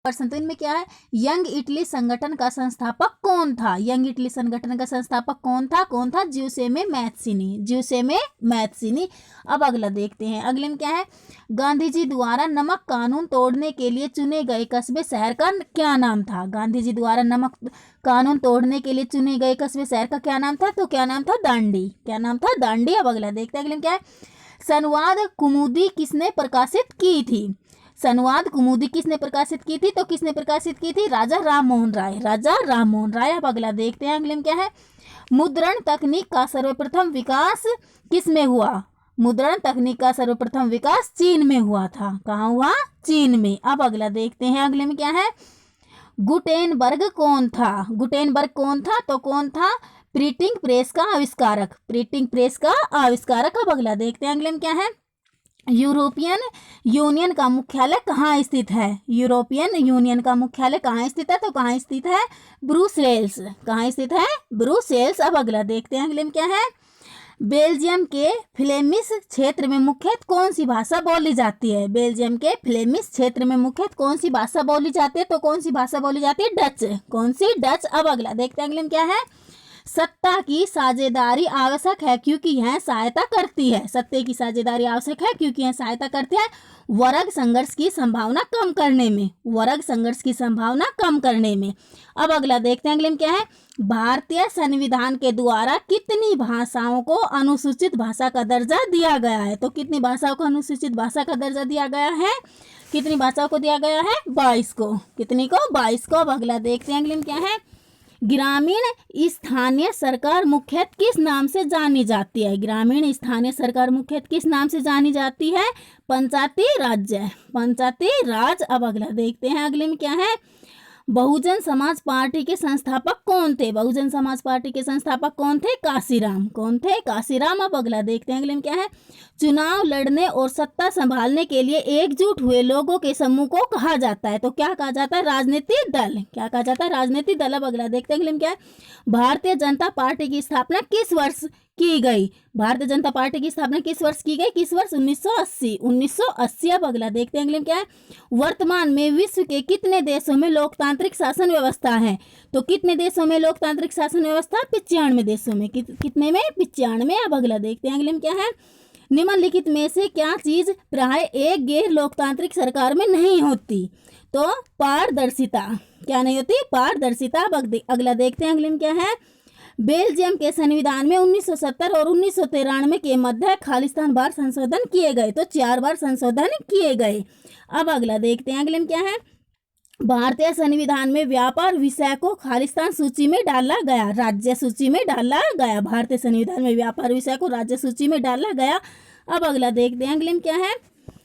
प्रश्न। तो इनमें क्या है, यंग इटली संगठन का संस्थापक कौन था? यंग इटली संगठन का संस्थापक कौन था? कौन था? ज्यूसेमे मैत्सिनी, ज्यूसेमे मैत्सिनी। अब अगला देखते हैं, अगले में क्या है, गांधी जी द्वारा नमक कानून तोड़ने के लिए चुने गए कस्बे शहर का क्या नाम था? गांधी जी द्वारा नमक कानून तोड़ने के लिए चुने गए कस्बे शहर का क्या नाम था? तो क्या नाम था? दांडी। क्या नाम था? दांडी। अब अगला देखते हैं, अगले में क्या है, संवाद कुमुदी किसने प्रकाशित की थी? संवाद कुमुदी किसने प्रकाशित की थी? तो किसने प्रकाशित की थी? राजा राम मोहन राय, राजा राम मोहन राय। अब अगला देखते हैं, अगले में क्या है, मुद्रण तकनीक का सर्वप्रथम विकास किस में हुआ? मुद्रण तकनीक का सर्वप्रथम विकास चीन में हुआ था। कहाँ हुआ? चीन में। अब अगला देखते हैं, अगले में क्या है, गुटेनबर्ग कौन था? गुटेनबर्ग कौन था? तो कौन था? प्रिंटिंग प्रेस का आविष्कारक, प्रिंटिंग प्रेस का आविष्कारक। अब अगला देखते हैं, अगले में क्या है, यूरोपियन यूनियन का मुख्यालय कहाँ स्थित है? यूरोपियन यूनियन का मुख्यालय कहाँ स्थित है? तो कहाँ स्थित है? ब्रुसेल्स। कहाँ स्थित है? ब्रुसेल्स। अब अगला देखते हैं, अगले में क्या है, बेल्जियम के फ्लेमिश क्षेत्र में मुख्यतः कौन सी भाषा बोली जाती है? बेल्जियम के फ्लेमिश क्षेत्र में मुख्यतः कौन सी भाषा बोली जाती है? तो कौन सी भाषा बोली जाती है? डच। कौन सी? डच। अब अगला देखते हैं, अगले में क्या है, सत्ता की साझेदारी आवश्यक है क्योंकि यह सहायता करती है। सत्ता की साझेदारी आवश्यक है क्योंकि यह सहायता करती है वर्ग संघर्ष की संभावना कम करने में, वर्ग संघर्ष की संभावना कम करने में। अब अगला देखते हैं, अगले में क्या है, भारतीय संविधान के द्वारा कितनी भाषाओं को अनुसूचित भाषा का दर्जा दिया गया है? तो कितनी भाषाओं को अनुसूचित भाषा का दर्जा दिया गया है? कितनी भाषाओं को दिया गया है? 22 को। कितनी को? 22 को। अब अगला देखते हैं, अगले में क्या है, ग्रामीण स्थानीय सरकार मुख्यतः किस नाम से जानी जाती है? ग्रामीण स्थानीय सरकार मुख्यतः किस नाम से जानी जाती है? पंचायती राज्य, पंचायती राज। अब अगला देखते हैं, अगले में क्या है, बहुजन समाज पार्टी के संस्थापक कौन थे? बहुजन समाज पार्टी के संस्थापक कौन थे? काशीराम। कौन थे? काशीराम। अब अगला देखते हैं, अगले में क्या है, चुनाव लड़ने और सत्ता संभालने के लिए एकजुट हुए लोगों के समूह को कहा जाता है? तो क्या कहा जाता है? राजनीतिक दल। क्या कहा जाता है? राजनीतिक दल। अब अगला देखते हैं, अगले में क्या है, भारतीय जनता पार्टी की स्थापना किस वर्ष की गई? भारतीय जनता पार्टी की स्थापना किस वर्ष की गई? किस वर्ष? 1980। 1980। अब अगला देखते हैं, अगले में क्या है, वर्तमान में विश्व के कितने देशों में लोकतांत्रिक शासन व्यवस्था है? तो कितने देशों में लोकतांत्रिक शासन व्यवस्था? 95 देशों में। कितने में? 95। अब अगला देखते हैं, अगले में क्या है, निम्नलिखित में से क्या चीज प्राय एक गैर लोकतांत्रिक सरकार में नहीं होती? तो पारदर्शिता। क्या नहीं होती? पारदर्शिता। अब अगला देखते हैं, अगले में क्या है, बेल्जियम के संविधान में 1970 और 1993 के मध्य खालिस्तान बार संशोधन किए गए। तो 4 बार संशोधन किए गए। अब अगला देखते हैं, अगले में क्या है, भारतीय संविधान में व्यापार विषय को खालिस्तान सूची में डाला गया, राज्य सूची में डाला गया। भारतीय संविधान में व्यापार विषय को राज्य सूची में डाला गया। अब अगला देखते हैं, अगले में क्या है,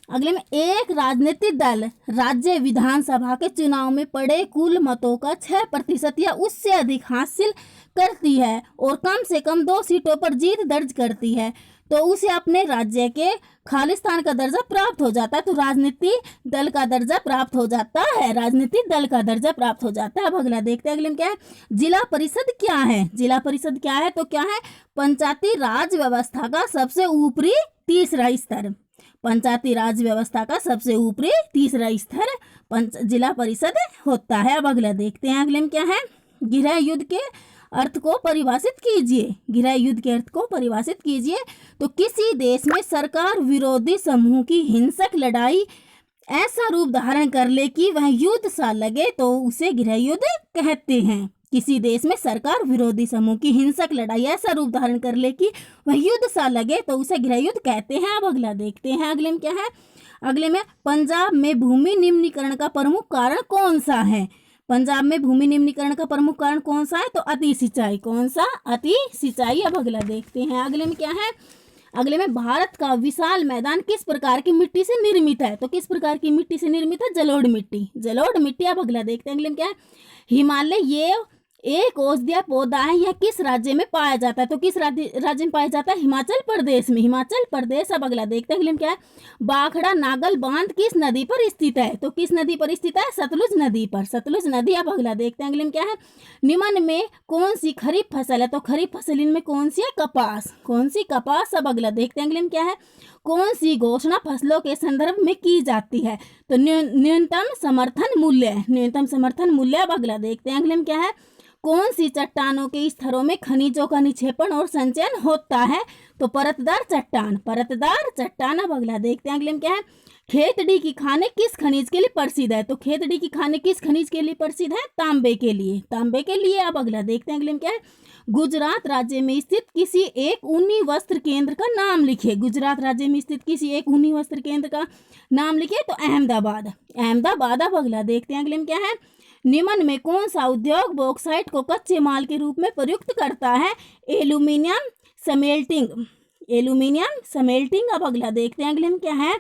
अगले में एक राजनीतिक दल राज्य विधानसभा के चुनाव में पड़े कुल मतों का 6% या उससे अधिक हासिल करती है और कम से कम 2 सीटों पर जीत दर्ज करती है तो उसे अपने राज्य के खालिस्तान का दर्जा प्राप्त हो जाता है। तो राजनीतिक दल का दर्जा प्राप्त हो जाता है, राजनीतिक दल का दर्जा प्राप्त हो जाता है। अब अगला देखते हैं, अगले में क्या है, जिला परिषद क्या है? जिला परिषद क्या है? तो क्या है, पंचायती राज व्यवस्था का सबसे ऊपरी तीसरा स्तर। पंचायती राज व्यवस्था का सबसे ऊपरी तीसरा स्तर जिला परिषद होता है। अब अगला देखते हैं, अगले में क्या है, गृह युद्ध के अर्थ को परिभाषित कीजिए। गृह युद्ध के अर्थ को परिभाषित कीजिए। तो किसी देश में सरकार विरोधी समूह की हिंसक लड़ाई ऐसा रूप धारण कर ले कि वह युद्ध सा लगे तो उसे गृह युद्ध कहते हैं। किसी देश में सरकार विरोधी समूह की हिंसक लड़ाई ऐसा रूप धारण कर ले कि वह युद्ध सा लगे तो उसे गृह युद्ध कहते हैं। अब अगला देखते हैं, अगले में क्या है, अगले में पंजाब में भूमि निम्नीकरण का प्रमुख कारण कौन सा है? पंजाब में भूमि निम्नीकरण का प्रमुख कारण कौन सा है? तो अति सिंचाई। कौन सा? अति सिंचाई। अब अगला देखते हैं, अगले में क्या है, अगले में भारत का विशाल मैदान किस प्रकार की मिट्टी से निर्मित है? तो किस प्रकार की मिट्टी से निर्मित है? जलोढ़ मिट्टी, जलोढ़ मिट्टी। अब अगला देखते हैं, अगले में क्या है, हिमालय ये एक औषधीय पौधा है, यह किस राज्य में पाया जाता है? तो किस राज्य में पाया जाता है? हिमाचल प्रदेश में, हिमाचल प्रदेश। अब अगला देखते हैं, अगले में क्या है, बाखड़ा नागल बांध किस नदी पर स्थित है? तो किस नदी पर स्थित है? सतलुज नदी पर, सतलुज नदी। अब अगला देखते हैं, अगले में क्या है, निम्न में कौन सी खरीफ फसल है? तो खरीफ फसल इनमें कौन सी है? कपास। कौन सी? कपास। अब अगला देखते हैं, अगले में क्या है, कौन सी घोषणा फसलों के संदर्भ में की जाती है? तो न्यूनतम समर्थन मूल्य, न्यूनतम समर्थन मूल्य। अब अगला देखते हैं, अगले में क्या है, कौन सी चट्टानों के स्तरों में खनिजों का निक्षेपण और संचयन होता है? तो परतदार चट्टान, परतदार चट्टान। अब अगला देखते हैं, अगले में क्या है, खेतड़ी की खानें किस खनिज के लिए प्रसिद्ध है? तो खेतड़ी की खानें किस खनिज के लिए प्रसिद्ध है? तांबे के लिए, तांबे के लिए। अब अगला देखते हैं, अगले में क्या है, गुजरात राज्य में स्थित किसी एक ऊनी वस्त्र केंद्र का नाम लिखिए। गुजरात राज्य में स्थित किसी एक ऊनी वस्त्र केंद्र का नाम लिखिए। तो अहमदाबाद, अहमदाबाद। अब अगला देखते हैं, अगले में क्या है, निम्न में कौन सा उद्योग बॉक्साइट को कच्चे माल के रूप में प्रयुक्त करता है? Aluminium smelting, aluminium smelting. अब अगला देखते हैं, अगले में क्या है,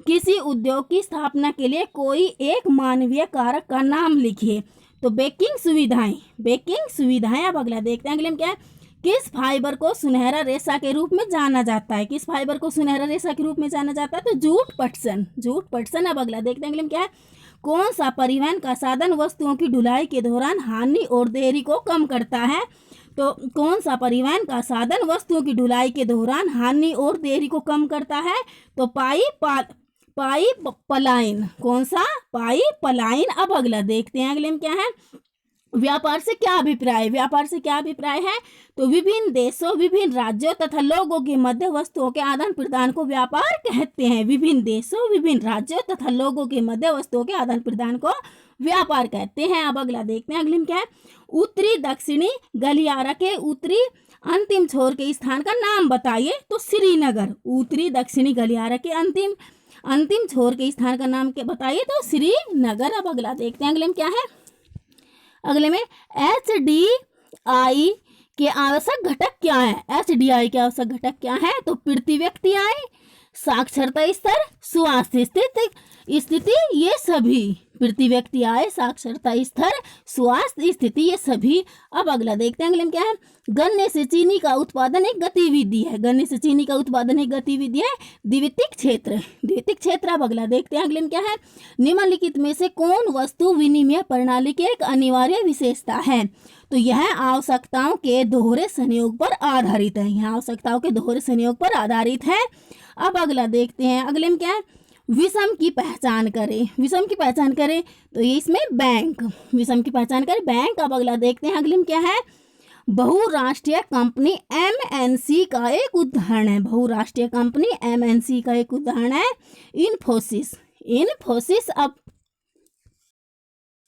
किसी उद्योग की स्थापना के लिए कोई एक मानवीय कारक का नाम लिखिए। तो बेकिंग सुविधाएं, बेकिंग सुविधाएं। अब अगला देखते हैं, अगले में क्या है, किस फाइबर को सुनहरा रेशा के रूप में जाना जाता है? किस फाइबर को सुनहरा रेशा के रूप में जाना जाता है? तो जूट पटसन, जूट पटसन। अब अगला देखते हैं, अगले में क्या है, कौन सा परिवहन का साधन वस्तुओं की ढुलाई के दौरान हानि और देरी को कम करता है? तो कौन सा परिवहन का साधन वस्तुओं की ढुलाई के दौरान हानि और देरी को कम करता है? तो पाइप पलायन। कौन सा? पाइप पलायन। अब अगला देखते हैं, अगले में क्या है, व्यापार से क्या अभिप्राय, व्यापार से क्या अभिप्राय है? तो विभिन्न देशों, विभिन्न राज्यों तथा लोगों के मध्य वस्तुओं के आदान प्रदान को व्यापार कहते हैं। विभिन्न देशों, विभिन्न राज्यों तथा लोगों के मध्य वस्तुओं के आदान प्रदान को व्यापार कहते हैं। अब अगला देखते हैं, अगले में क्या है, उत्तरी दक्षिणी गलियारा के उत्तरी अंतिम छोर के स्थान का नाम बताइए। तो श्रीनगर, उत्तरी दक्षिणी गलियारा के अंतिम छोर के स्थान का नाम क्या बताइए? तो श्रीनगर। अब अगला देखते हैं, अगले में क्या है, अगले में HDI के आवश्यक घटक क्या है? HDI के आवश्यक घटक क्या है? तो प्रति व्यक्ति आय, साक्षरता स्तर, स्वास्थ्य स्थिति, ये सभी। प्रति व्यक्ति आय, साक्षरता स्तर, स्वास्थ्य स्थिति, ये सभी। अब अगला देखते हैं, अगले में क्या है, गन्ने से चीनी का उत्पादन एक गतिविधि है। गन्ने से चीनी का उत्पादन एक गतिविधि है। द्वितीयक क्षेत्र, द्वितीयक क्षेत्र। अब अगला देखते हैं, अगले में क्या है, निम्नलिखित में से कौन वस्तु विनिमय प्रणाली की एक अनिवार्य विशेषता है? तो यह आवश्यकताओं के दोहरे संयोग पर आधारित है। यह आवश्यकताओं के दोहरे संयोग पर आधारित है। अब अगला देखते हैं, अगले में क्या है, विषम की पहचान करें। विषम की पहचान करें तो ये इसमें बैंक, विषम की पहचान करें बैंक। अब अगला देखते हैं, अगले में क्या है, बहुराष्ट्रीय कंपनी MNC का एक उदाहरण है। बहुराष्ट्रीय कंपनी MNC का एक उदाहरण है इन्फोसिस, इन्फोसिस। अब